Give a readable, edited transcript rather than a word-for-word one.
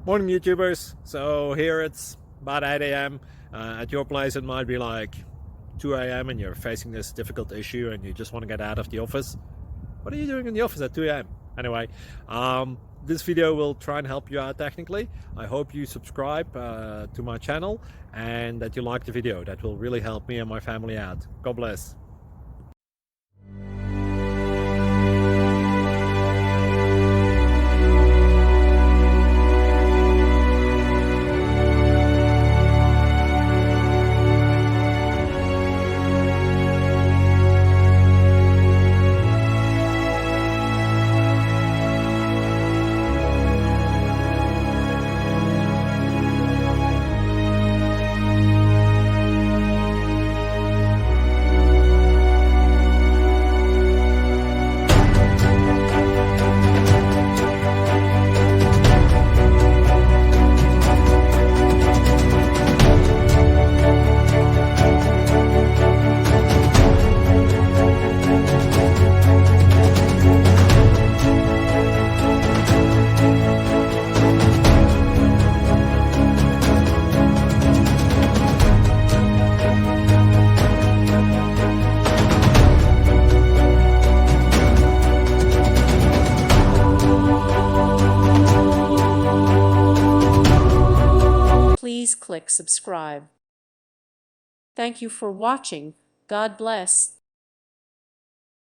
Morning YouTubers. So here it's about 8 a.m. At your place it might be like 2 a.m. and you're facing this difficult issue and you just want to get out of the office. What are you doing in the office at 2 a.m.? Anyway, this video will try and help you out technically. I hope you subscribe to my channel and that you like the video. That will really help me and my family out. God bless. Please click subscribe. Thank you for watching. God bless.